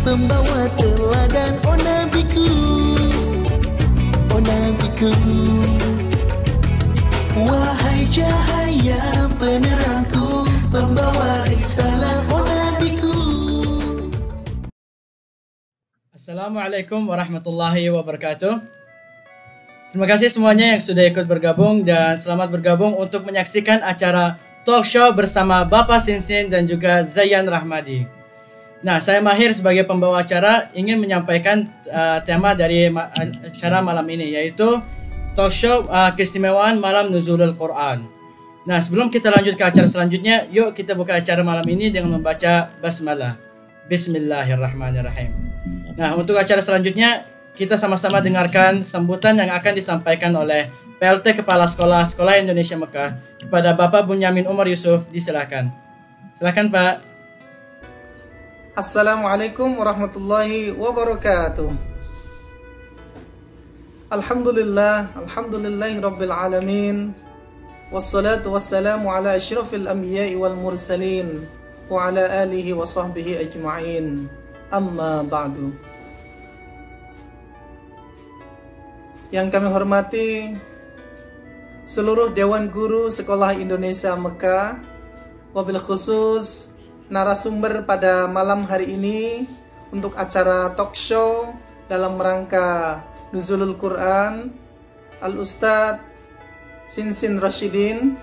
pembawa teladan. Oh nabiku, oh nabiku, wahai cahaya penerangku, pembawa risalah. Oh nabiku. Assalamualaikum warahmatullahi wabarakatuh. Terima kasih semuanya yang sudah ikut bergabung dan selamat bergabung untuk menyaksikan acara talk show bersama Bapak Sinsin dan juga Zayan Rahmadi. Nah, saya Mahir sebagai pembawa acara ingin menyampaikan tema dari acara malam ini, yaitu talk show keistimewaan malam Nuzulul Quran. Nah, sebelum kita lanjut ke acara selanjutnya, yuk kita buka acara malam ini dengan membaca basmalah. Bismillahirrahmanirrahim. Nah, untuk acara selanjutnya kita sama-sama dengarkan sambutan yang akan disampaikan oleh PLT Kepala Sekolah Indonesia Mekah kepada Bapak Bunyamin Umar Yusuf. Disilakan. Silakan, Pak. Assalamualaikum warahmatullahi wabarakatuh. Alhamdulillahi rabbil alamin. Wassalatu wassalamu ala asyrafil anbiya'i wal mursalin wa ala alihi wa sahbihi ajma'in. Amma ba'du. Yang kami hormati seluruh Dewan Guru Sekolah Indonesia Mekah, wabil khusus narasumber pada malam hari ini untuk acara talk show dalam rangka Nuzulul Quran, Al-Ustadz Sinsin Rashidin,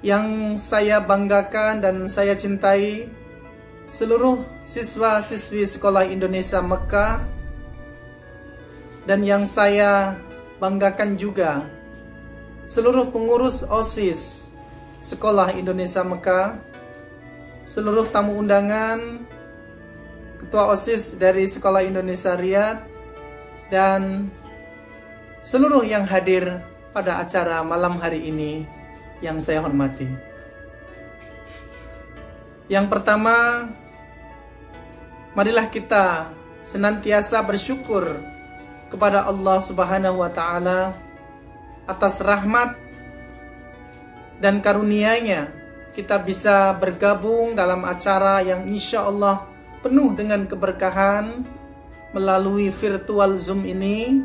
yang saya banggakan dan saya cintai, seluruh siswa-siswi Sekolah Indonesia Mekah, dan yang saya banggakan juga seluruh pengurus OSIS Sekolah Indonesia Mekah, seluruh tamu undangan, ketua OSIS dari Sekolah Indonesia Riyadh, dan seluruh yang hadir pada acara malam hari ini yang saya hormati. Yang pertama, marilah kita senantiasa bersyukur kepada Allah Subhanahu wa Ta'ala atas rahmat dan karunia-Nya kita bisa bergabung dalam acara yang insya Allah penuh dengan keberkahan melalui virtual Zoom ini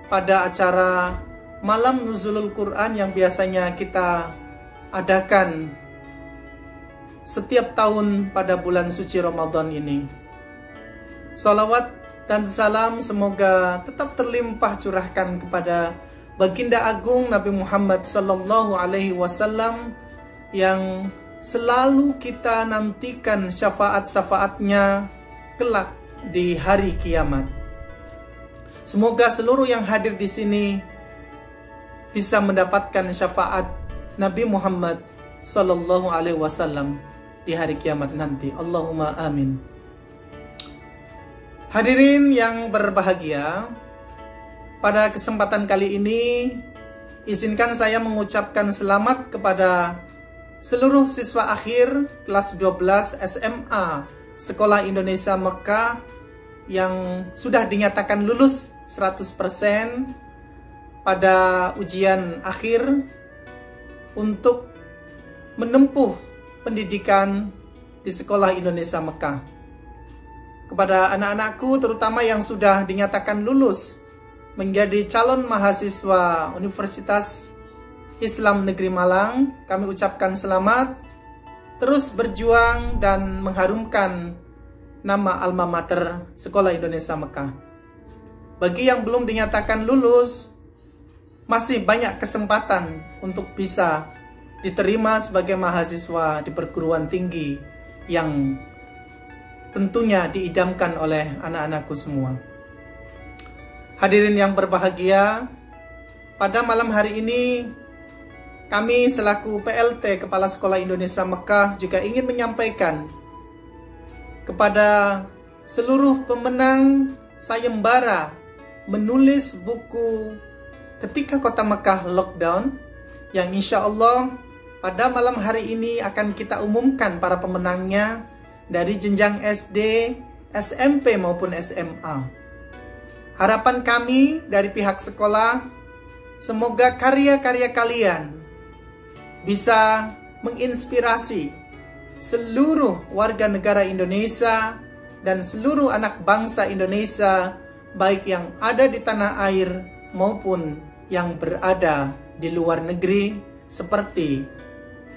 pada acara Malam Nuzulul Quran yang biasanya kita adakan setiap tahun pada bulan suci Ramadan ini. Salawat dan salam semoga tetap terlimpah curahkan kepada Baginda Agung Nabi Muhammad Sallallahu Alaihi Wasallam yang selalu kita nantikan syafaat-syafaatnya kelak di hari kiamat. Semoga seluruh yang hadir di sini bisa mendapatkan syafaat Nabi Muhammad Sallallahu Alaihi Wasallam di hari kiamat nanti. Allahumma amin. Hadirin yang berbahagia, pada kesempatan kali ini izinkan saya mengucapkan selamat kepada seluruh siswa akhir kelas 12 SMA Sekolah Indonesia Mekah yang sudah dinyatakan lulus 100% pada ujian akhir untuk menempuh pendidikan di Sekolah Indonesia Mekah. Kepada anak-anakku terutama yang sudah dinyatakan lulus menjadi calon mahasiswa Universitas Islam Negeri Malang, kami ucapkan selamat, terus berjuang dan mengharumkan nama alma mater Sekolah Indonesia Mekah. Bagi yang belum dinyatakan lulus, masih banyak kesempatan untuk bisa diterima sebagai mahasiswa di perguruan tinggi yang tentunya diidamkan oleh anak-anakku semua. Hadirin yang berbahagia, pada malam hari ini kami selaku PLT Kepala Sekolah Indonesia Mekah juga ingin menyampaikan kepada seluruh pemenang sayembara menulis buku Ketika Kota Mekah Lockdown, yang insya Allah pada malam hari ini akan kita umumkan para pemenangnya dari jenjang SD, SMP maupun SMA. Harapan kami dari pihak sekolah, semoga karya-karya kalian bisa menginspirasi seluruh warga negara Indonesia dan seluruh anak bangsa Indonesia, baik yang ada di tanah air maupun yang berada di luar negeri, seperti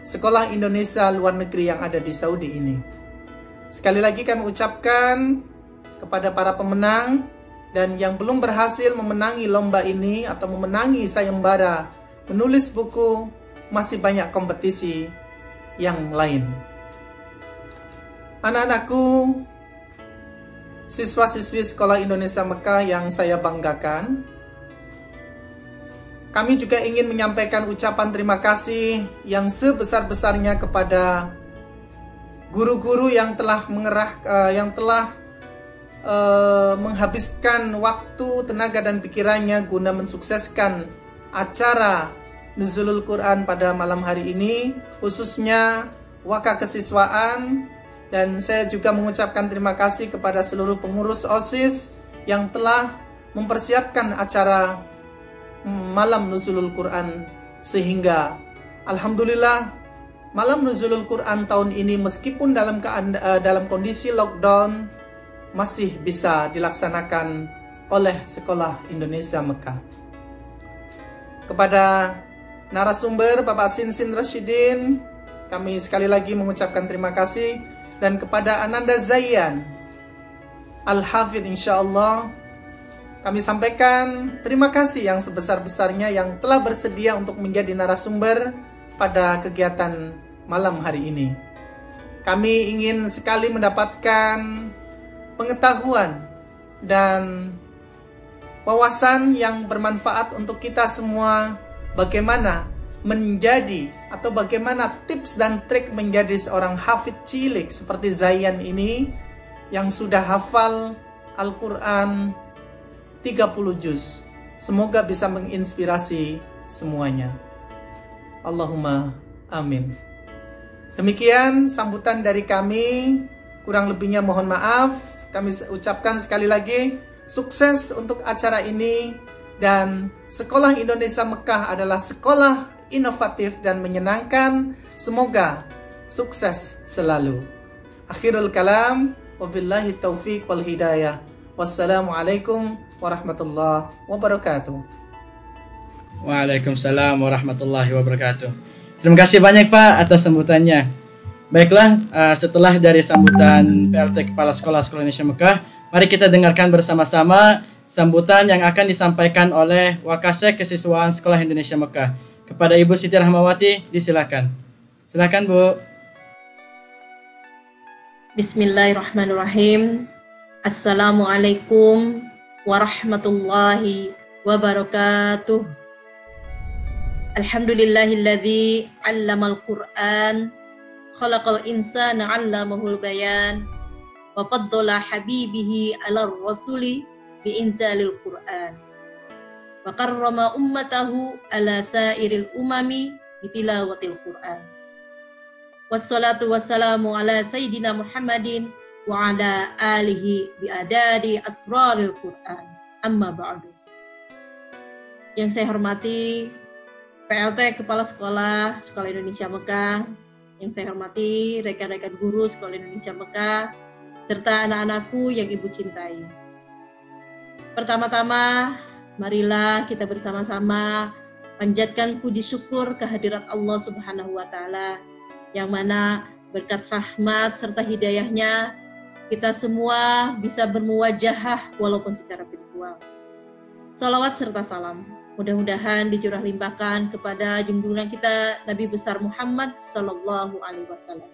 Sekolah Indonesia Luar Negeri yang ada di Saudi ini. Sekali lagi kami ucapkan kepada para pemenang dan yang belum berhasil memenangi lomba ini atau memenangi sayembara menulis buku, masih banyak kompetisi yang lain. Anak-anakku, siswa-siswi Sekolah Indonesia Mekah yang saya banggakan, kami juga ingin menyampaikan ucapan terima kasih yang sebesar-besarnya kepada guru-guru yang telah menghabiskan waktu, tenaga dan pikirannya guna mensukseskan acara Nuzulul Quran pada malam hari ini, khususnya Waka Kesiswaan. Dan saya juga mengucapkan terima kasih kepada seluruh pengurus OSIS yang telah mempersiapkan acara Malam Nuzulul Quran, sehingga alhamdulillah Malam Nuzulul Quran tahun ini meskipun dalam kondisi lockdown masih bisa dilaksanakan oleh Sekolah Indonesia Mekah. Kepada narasumber Bapak Sinsin Rashidin, kami sekali lagi mengucapkan terima kasih, dan kepada Ananda Zayan Al-Hafidh insyaallah kami sampaikan terima kasih yang sebesar-besarnya yang telah bersedia untuk menjadi narasumber pada kegiatan malam hari ini. Kami ingin sekali mendapatkan pengetahuan dan wawasan yang bermanfaat untuk kita semua, bagaimana menjadi atau bagaimana tips dan trik menjadi seorang hafidh cilik seperti Zayan ini yang sudah hafal Al-Quran 30 juz. Semoga bisa menginspirasi semuanya. Allahumma amin. Demikian sambutan dari kami. Kurang lebihnya mohon maaf. Kami ucapkan sekali lagi sukses untuk acara ini. Dan Sekolah Indonesia Mekah adalah sekolah inovatif dan menyenangkan. Semoga sukses selalu. Akhirul kalam. Wabillahi taufiq wal hidayah. Wassalamualaikum warahmatullahi wabarakatuh. Waalaikumsalam warahmatullahi wabarakatuh. Terima kasih banyak Pak atas sambutannya. Baiklah, setelah dari sambutan PLT Kepala Sekolah Indonesia Mekah, mari kita dengarkan bersama-sama sambutan yang akan disampaikan oleh Wakasek Kesiswaan Sekolah Indonesia Mekah. Kepada Ibu Siti Rahmawati, disilakan. Silakan Bu. Bismillahirrahmanirrahim. Assalamualaikum warahmatullahi wabarakatuh. Alhamdulillahilladzi 'allamal Qur'an, khalaqal insana 'allamahul bayan, wa faddala habibihi 'alar rasuli bi inzalil Qur'an. Wa karrama ummatahu 'ala sairil umami bi tilawatil Qur'an. Wassalatu wassalamu ala sayyidina Muhammadin wa ala alihi bi adadi asraril Quran. Amma ba'du. Yang saya hormati PLT Kepala Sekolah Indonesia Mekah, yang saya hormati rekan-rekan guru Sekolah Indonesia Mekah, serta anak-anakku yang Ibu cintai. Pertama-tama, marilah kita bersama-sama panjatkan puji syukur kehadirat Allah Subhanahu wa Ta'ala, yang mana berkat rahmat serta hidayahnya kita semua bisa bermuwajahah walaupun secara virtual. Salawat serta salam mudah-mudahan dicurah limpahkan kepada junjungan kita Nabi besar Muhammad Sallallahu Alaihi Wasallam.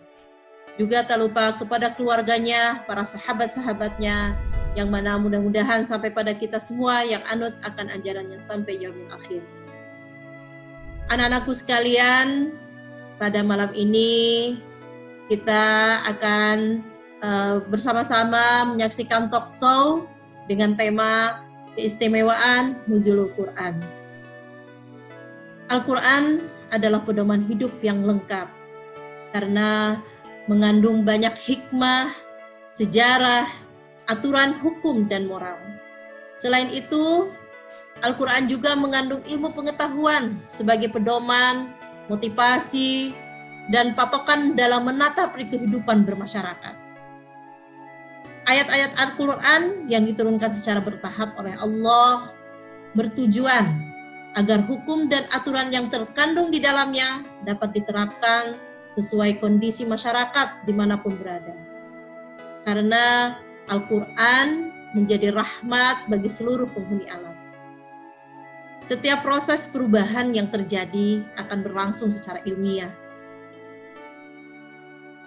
Juga tak lupa kepada keluarganya, para sahabat-sahabatnya, yang mana mudah-mudahan sampai pada kita semua yang anut akan ajarannya sampai yaumil akhir. Anak-anakku sekalian, pada malam ini kita akan bersama-sama menyaksikan talk show dengan tema keistimewaan Nuzulul Quran. Al-Quran adalah pedoman hidup yang lengkap karena mengandung banyak hikmah, sejarah, aturan hukum dan moral. Selain itu, Al-Quran juga mengandung ilmu pengetahuan sebagai pedoman, motivasi, dan patokan dalam menata kehidupan bermasyarakat. Ayat-ayat Al-Quran yang diturunkan secara bertahap oleh Allah bertujuan agar hukum dan aturan yang terkandung di dalamnya dapat diterapkan sesuai kondisi masyarakat dimanapun berada. Karena Al-Quran menjadi rahmat bagi seluruh penghuni alam. Setiap proses perubahan yang terjadi akan berlangsung secara ilmiah.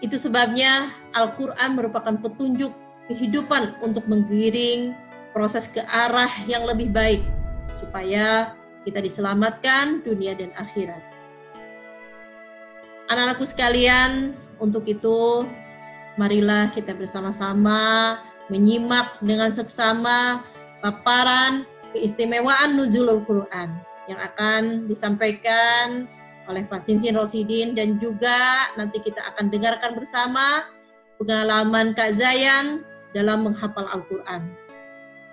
Itu sebabnya Al-Quran merupakan petunjuk kehidupan untuk menggiring proses ke arah yang lebih baik, supaya kita diselamatkan dunia dan akhirat. Anak-anakku sekalian, untuk itu marilah kita bersama-sama menyimak dengan seksama paparan keistimewaan nuzulul Quran yang akan disampaikan oleh Pak Sinsin Rosidin, dan juga nanti kita akan dengarkan bersama pengalaman Kak Zayan dalam menghafal Al-Quran.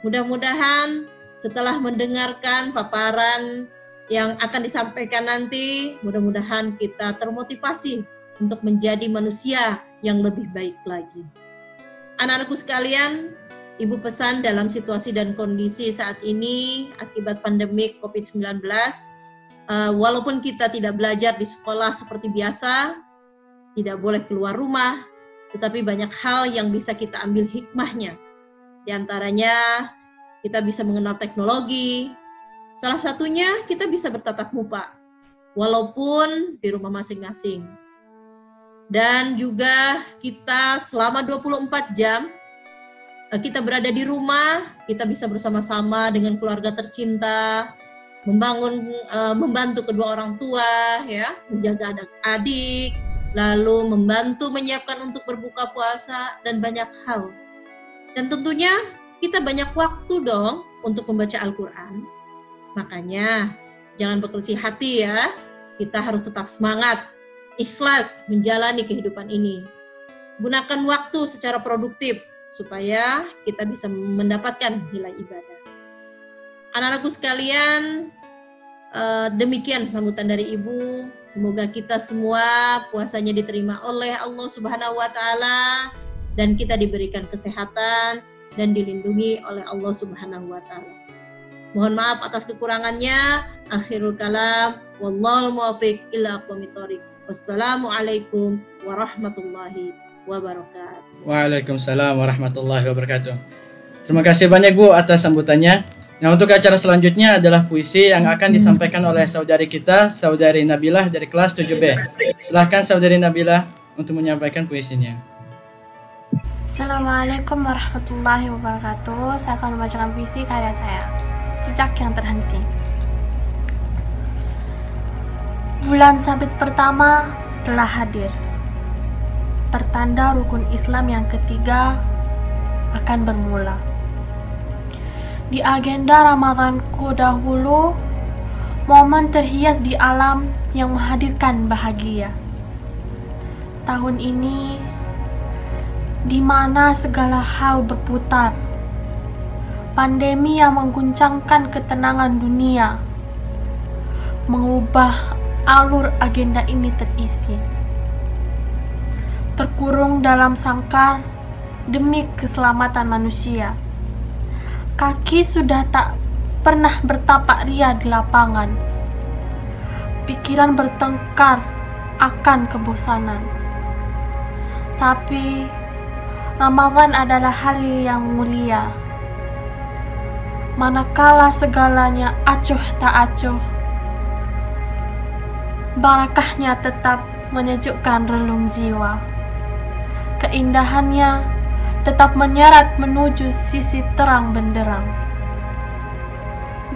Mudah-mudahan setelah mendengarkan paparan yang akan disampaikan nanti, mudah-mudahan kita termotivasi untuk menjadi manusia yang lebih baik lagi. Anak-anakku sekalian, Ibu pesan dalam situasi dan kondisi saat ini akibat pandemik COVID-19, walaupun kita tidak belajar di sekolah seperti biasa, tidak boleh keluar rumah, tetapi banyak hal yang bisa kita ambil hikmahnya. Di antaranya, kita bisa mengenal teknologi. Salah satunya, kita bisa bertatap muka, walaupun di rumah masing-masing. Dan juga kita selama 24 jam, kita berada di rumah, kita bisa bersama-sama dengan keluarga tercinta, membantu kedua orang tua, ya, menjaga adik-adik, lalu membantu menyiapkan untuk berbuka puasa, dan banyak hal. Dan tentunya kita banyak waktu dong untuk membaca Al-Quran. Makanya jangan berkecil hati ya, kita harus tetap semangat, ikhlas menjalani kehidupan ini. Gunakan waktu secara produktif, supaya kita bisa mendapatkan nilai ibadah. Anak-anakku sekalian, demikian sambutan dari Ibu. Semoga kita semua puasanya diterima oleh Allah Subhanahu wa Ta'ala, dan kita diberikan kesehatan dan dilindungi oleh Allah Subhanahu wa Ta'ala. Mohon maaf atas kekurangannya. Akhirul kalam, wallahul muwaffiq ila aqwamit thoriq. Wassalamualaikum warahmatullahi wabarakatuh. Waalaikumsalam warahmatullahi wabarakatuh. Terima kasih banyak Bu atas sambutannya. Nah, untuk acara selanjutnya adalah puisi yang akan disampaikan oleh saudari kita, saudari Nabilah dari kelas 7B. Silahkan saudari Nabilah untuk menyampaikan puisinya. Assalamualaikum warahmatullahi wabarakatuh. Saya akan membacakan puisi karya saya, Jejak yang Terhenti. Bulan sabit pertama telah hadir. Pertanda rukun Islam yang ketiga akan bermula. Di agenda Ramadanku dahulu, momen terhias di alam yang menghadirkan bahagia. Tahun ini, di mana segala hal berputar, pandemi yang mengguncangkan ketenangan dunia, mengubah alur agenda ini terisi. Terkurung dalam sangkar demi keselamatan manusia. Kaki sudah tak pernah bertapak ria di lapangan. Pikiran bertengkar akan kebosanan. Tapi Ramadan adalah hari yang mulia. Manakala segalanya acuh tak acuh, barakahnya tetap menyejukkan relung jiwa. Keindahannya tetap menyeret menuju sisi terang benderang.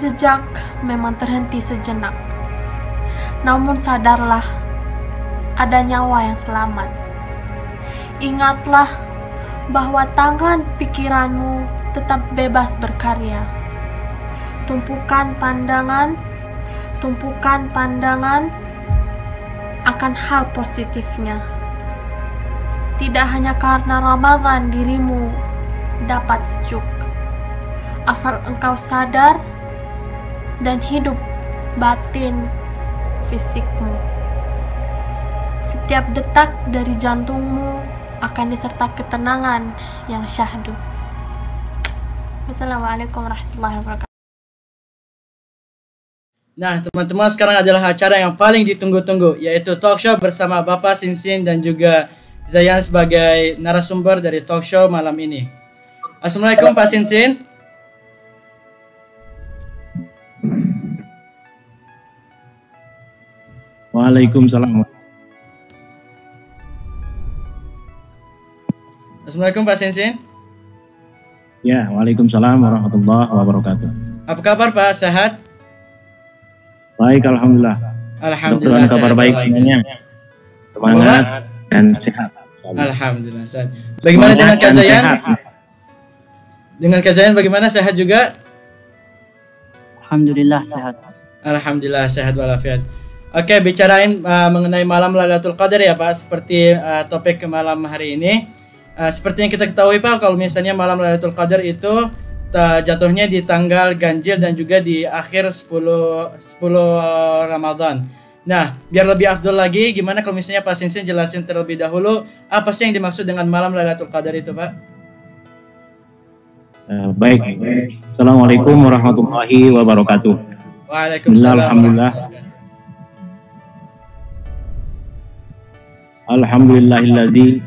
Jejak memang terhenti sejenak, namun sadarlah ada nyawa yang selamat. Ingatlah bahwa tangan pikiranmu tetap bebas berkarya. Tumpukan pandangan akan hal positifnya. Tidak hanya karena Ramadan dirimu dapat sejuk, asal engkau sadar dan hidup batin fisikmu. Setiap detak dari jantungmu akan disertai ketenangan yang syahdu. Wassalamualaikum warahmatullahi wabarakatuh. Nah, teman-teman, sekarang adalah acara yang paling ditunggu-tunggu, yaitu talk show bersama Bapak Sinsin dan juga Zayan sebagai narasumber dari talk show malam ini. Assalamualaikum Pak Sinsin. Waalaikumsalam. Assalamualaikum Pak Sinsin. Ya, waalaikumsalam warahmatullahi wabarakatuh. Apa kabar Pak? Sehat? Baik, alhamdulillah. Alhamdulillah. Kabar baik semuanya. Semangat dan sehat. Alhamdulillah sehat. Bagaimana dengan Kak Zayan? Dengan Kak Zayan bagaimana, sehat juga? Alhamdulillah sehat. Alhamdulillah sehat walafiat. Oke, bicarain mengenai malam Lailatul Qadar ya Pak, seperti topik malam hari ini. Seperti yang kita ketahui Pak, kalau misalnya malam Lailatul Qadar itu jatuhnya di tanggal ganjil dan juga di akhir 10 Ramadan. Nah, biar lebih afdol lagi, gimana kalau misalnya Pak Sinsin jelasin terlebih dahulu apa sih yang dimaksud dengan malam Lailatul Qadar itu Pak? Baik. Assalamualaikum warahmatullahi wabarakatuh. Waalaikumsalam. Alhamdulillah. Alhamdulillahilladzi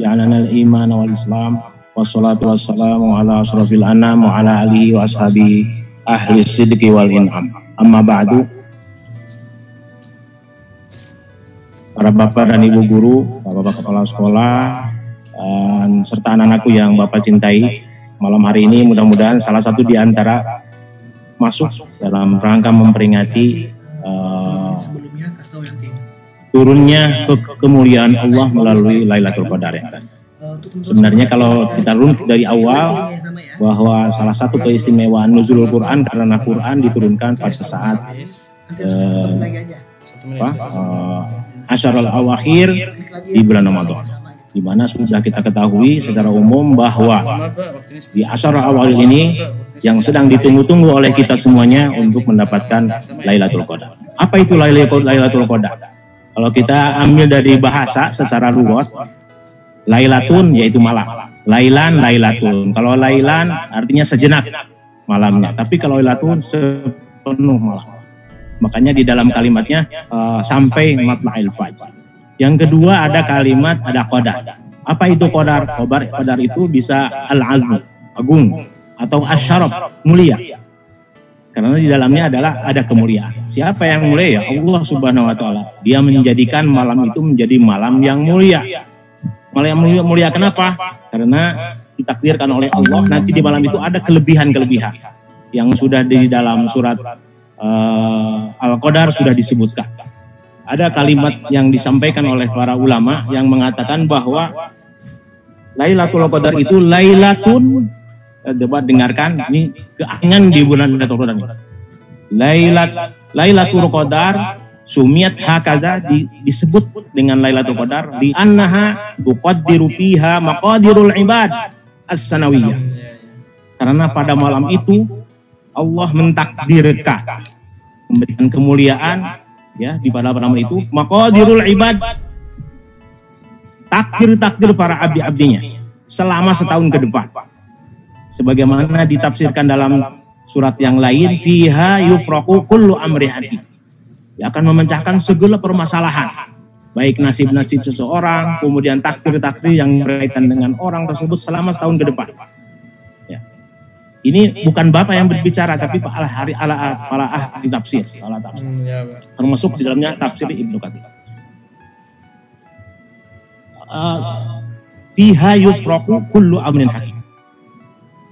ja'alana al-iman wal islam wassalatu wassalamu ala asrofil anam wa ala alihi wa ashabi ahli sidqi wal in'am. Amma ba'du. Para bapak dan ibu guru, bapak kepala sekolah, dan serta anak-anakku yang bapak cintai, malam hari ini mudah-mudahan salah satu di antara masuk dalam rangka memperingati turunnya kemuliaan Allah melalui Lailatul Qadar. Sebenarnya kalau kita runut dari awal, bahwa salah satu keistimewaan nuzulul Quran karena Quran diturunkan pada saat Asyarul Awakhir di bulan Ramadan, di mana sudah kita ketahui secara umum bahwa di Asyarul Awakhir ini yang sedang ditunggu-tunggu oleh kita semuanya untuk mendapatkan Lailatul Qadar. Apa itu Lailatul Qadar? Kalau kita ambil dari bahasa secara luas, Lailatun yaitu malam, Lailan, Lailatun. Kalau Lailan artinya sejenak malamnya, tapi kalau Lailatun sepenuh malam. Makanya di dalam kalimatnya sampai matla'il fajr. Yang kedua ada kalimat, ada qadar. Apa itu qadar? Qadar itu bisa al-azm, agung, atau asyaraf, mulia. Karena di dalamnya adalah ada kemuliaan. Siapa yang mulia? Ya Allah Subhanahu wa taala. Dia menjadikan malam itu menjadi malam yang mulia. Malam yang mulia kenapa? Karena ditakdirkan oleh Allah nanti di malam itu ada kelebihan-kelebihan yang sudah di dalam surat Al-Qadar sudah disebutkan. Ada kalimat yang disampaikan oleh para ulama yang mengatakan bahwa Lailatul Qadar itu Lailatun, dapat dengarkan ini keangan di bulan Lailatul Qadar. Lailatul Qadar sumiat hakaza disebut dengan Lailatul Qadar di annaha tuqaddiru fiha maqadirul ibad as-sanawiyah. Karena pada malam itu Allah mentakdirkan memberikan kemuliaan ya di pada malam itu maqadirul ibad, takdir para abdi-abdinya selama setahun ke depan. Sebagaimana ditafsirkan dalam surat yang lain, fiha yufraqu kullu amri hakim. Dia akan memecahkan segala permasalahan, baik nasib-nasib seseorang, kemudian takdir-takdir yang berkaitan dengan orang tersebut selama setahun ke depan. Ya. Ini bukan Bapak yang berbicara, tapi para ahli tafsir, termasuk di dalamnya tafsir Ibnu Katsir. Fiha yufraqu kullu amrin hakim.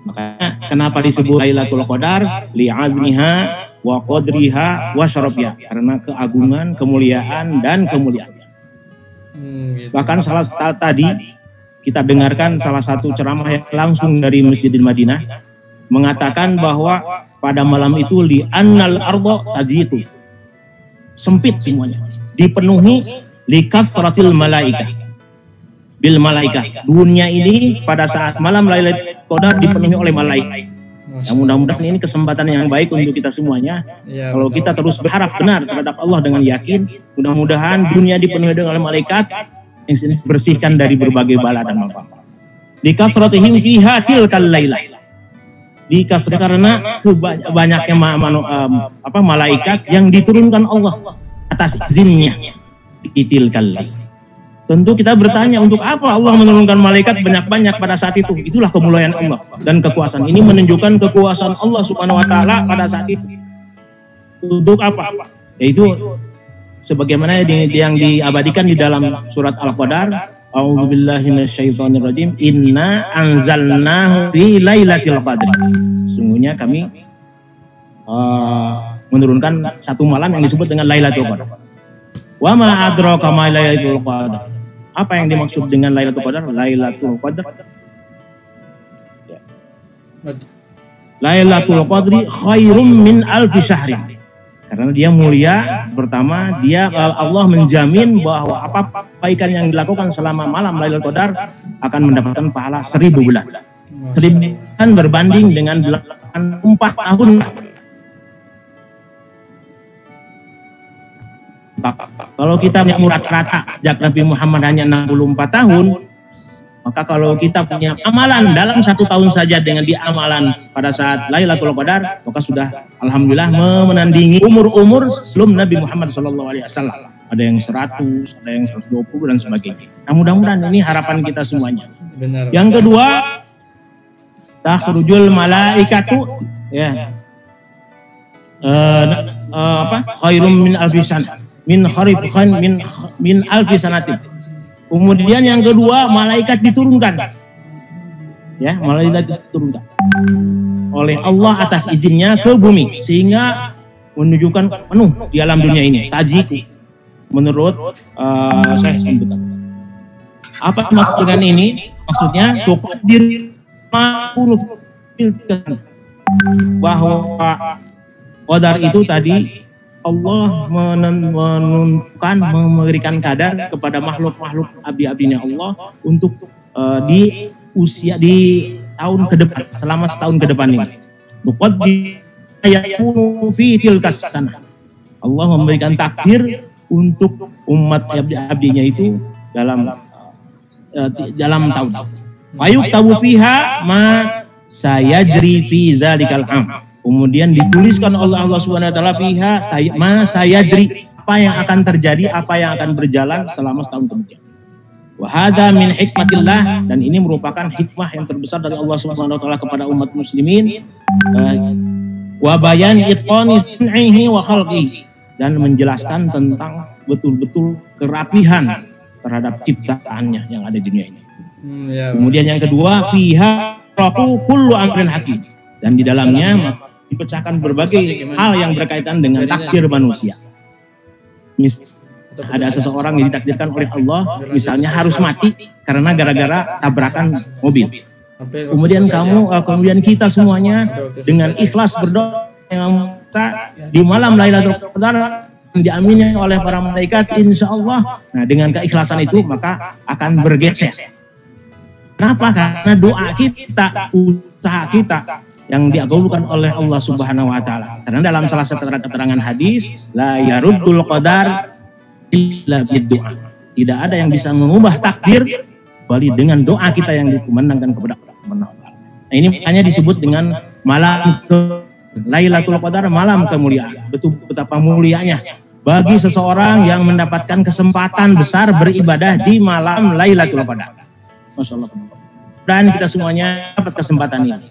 Makanya kenapa disebut Lailatul Qadar? Li'azmiha wa qadriha wa syarafiha, karena keagungan, kemuliaan dan kemuliaannya. Bahkan salah tadi kita dengarkan salah satu ceramah yang langsung dari Masjidil Madinah mengatakan bahwa pada malam itu li annal ardo tajitu, sempit semuanya, dipenuhi likasratil malaika, bil malaika. Dunia ini pada saat malam Lailatul Qadar dipenuhi oleh malaikat. Ya, mudah-mudahan ini kesempatan yang baik untuk kita semuanya. Ya, kalau kita terus berharap benar terhadap Allah dengan yakin, mudah-mudahan dunia dipenuhi dengan malaikat bersihkan dari berbagai bala dan malapetaka. Likasratihim fiha tilkal lailah. Dikasrat karena banyaknya malaikat yang diturunkan Allah atas izinnya di tilkal lail. Tentu kita bertanya, untuk apa Allah menurunkan malaikat banyak-banyak pada saat itu? Itulah kemuliaan Allah dan kekuasaan. Ini menunjukkan kekuasaan Allah Subhanahu wa taala pada saat itu. Untuk apa? Yaitu sebagaimana yang diabadikan di dalam surat Al-Qadar, A'udzubillahi minasyaitonirrajim, inna anzalnahu fi lailatul qadri. Sungguhnya kami menurunkan satu malam yang disebut dengan Lailatul Qadar. Wa ma adraka ma Lailatul Qadar. Apa yang dimaksud dengan Lailatul Qadar? Lailatul Qadar, Lailatul Qadri khairum min alfi syahrin. Karena dia mulia, pertama dia Allah menjamin bahwa apa kebaikan yang dilakukan selama malam Lailatul Qadar akan mendapatkan pahala 1000 bulan. 1000 bulan berbanding dengan 4 tahun. Kalau kita punya rata sejak Nabi Muhammad hanya 64 tahun, maka kalau kita punya amalan dalam 1 tahun saja dengan amalan pada saat Lailatul Qadar, maka sudah alhamdulillah menandingi umur-umur sebelum Nabi Muhammad SAW. Ada yang 100, ada yang 120 dan sebagainya. Nah, mudah-mudahan ini harapan kita semuanya. Benar. Yang kedua, takhrujul malaikatu ya. Khairum min alfisan min alfi sanatin. Kemudian yang kedua, malaikat diturunkan. Ya, malaikat diturunkan oleh Allah atas izinnya ke bumi sehingga menunjukkan penuh di alam dunia ini. Tajiku menurut saya sebutkan. Apa maksud dengan ini? Maksudnya tuqaddir bahwa qadar itu tadi Allah menentukan, memberikan kadar kepada makhluk-makhluk abdi-abdinya Allah untuk di tahun ke depan, selama setahun ke depan ini. Allah memberikan takdir untuk umat abdi-abdinya itu dalam tahun. Ayuk tabu fiha ma sayajri fi dzalikal am. Kemudian dituliskan oleh Allah Subhanahu wa taala fiha sayajri, apa yang akan terjadi, apa yang akan berjalan selama setahun kemudian. Wa hadza min hikmatillah, dan ini merupakan hikmah yang terbesar dari Allah Subhanahu wa taala kepada umat muslimin. Wa bayan itqani sun'ihi wa khalqihi, dan menjelaskan tentang betul-betul kerapihan terhadap ciptaannya yang ada di dunia ini. Kemudian yang kedua, fiha raqu kullu amrin hakim, dan di dalamnya dipecahkan berbagai hal yang berkaitan dengan takdir manusia. Ada seseorang yang ditakdirkan oleh Allah, misalnya harus mati karena gara-gara tabrakan mobil. Kemudian kita semuanya dengan ikhlas berdoa yang di malam Lailatul Qadar diamini oleh para malaikat, insya Allah. Nah, dengan keikhlasan itu maka akan bergeser. Kenapa? Karena doa kita, usaha kita yang diagungkan oleh Allah Subhanahu wa taala. Karena dalam salah satu keterangan hadis, la yaruddul qadar illa bid-du'a. Tidak ada yang bisa mengubah takdir kecuali dengan doa kita yang dikumandangkan kepada Allah Subhanahu wa taala. Nah, ini makanya disebut dengan malam Lailatul Qadar, malam kemuliaan. Betul betapa mulianya bagi seseorang yang mendapatkan kesempatan besar beribadah di malam Lailatul Qadar. Masyaallah. Dan kita semuanya dapat kesempatan ini.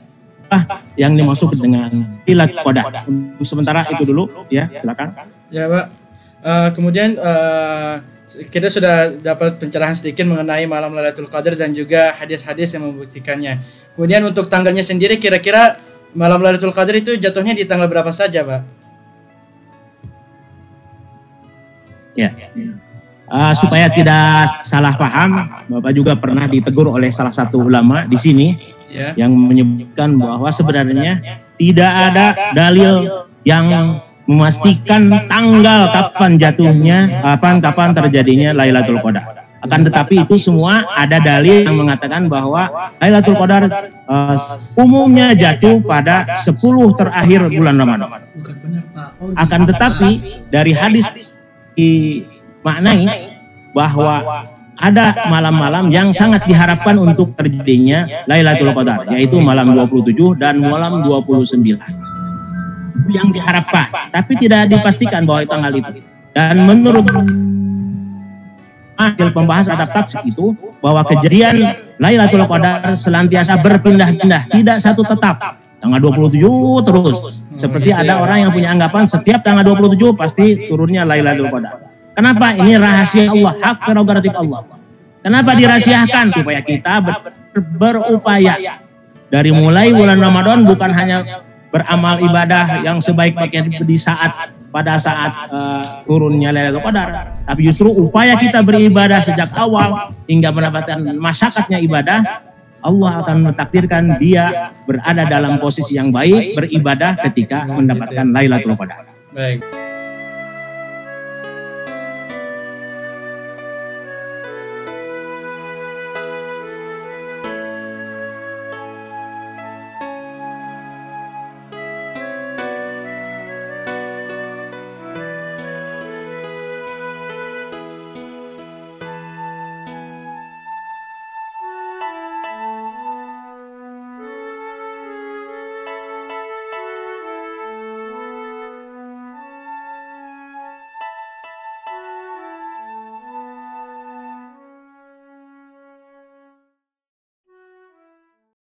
Yang dimaksud dengan Lailatul Qadar. Sementara itu dulu ya, silakan. Ya, Pak. Kemudian kita sudah dapat pencerahan sedikit mengenai malam Lailatul Qadar dan juga hadis-hadis yang membuktikannya. Kemudian untuk tanggalnya sendiri, kira-kira malam Lailatul Qadar itu jatuhnya di tanggal berapa saja, Pak? Ya. Supaya tidak salah paham, Bapak juga pernah ditegur oleh salah satu ulama di sini yang menyebutkan bahwa sebenarnya tidak ada dalil yang memastikan tanggal kapan jatuhnya, kapan terjadinya Lailatul Qadar. Akan tetapi itu semua ada dalil yang mengatakan bahwa Lailatul Qadar umumnya jatuh pada 10 terakhir bulan Ramadan. Akan tetapi dari hadis dimaknai bahwa ada malam-malam yang sangat diharapkan untuk terjadinya Lailatul Qadar, yaitu malam 27 dan malam 29. Yang diharapkan, tapi tidak dipastikan bahwa tanggal itu. Dan menurut hasil pembahasan adab tafsir itu, bahwa kejadian Lailatul Qadar senantiasa berpindah-pindah, tidak satu tetap. Tanggal 27 terus. Seperti ada orang yang punya anggapan setiap tanggal 27 pasti turunnya Lailatul Qadar. Kenapa? Ini rahasia Allah, hak prerogatif Allah. Kenapa dirahasiakan? Supaya kita berupaya. Dari mulai bulan Ramadan bukan hanya beramal ibadah yang sebaik-baiknya pada saat turunnya Lailatul Qadar, tapi justru upaya kita beribadah sejak awal hingga mendapatkan masyakatnya ibadah, Allah akan mentakdirkan dia berada dalam posisi yang baik beribadah ketika mendapatkan Lailatul Qadar. Baik.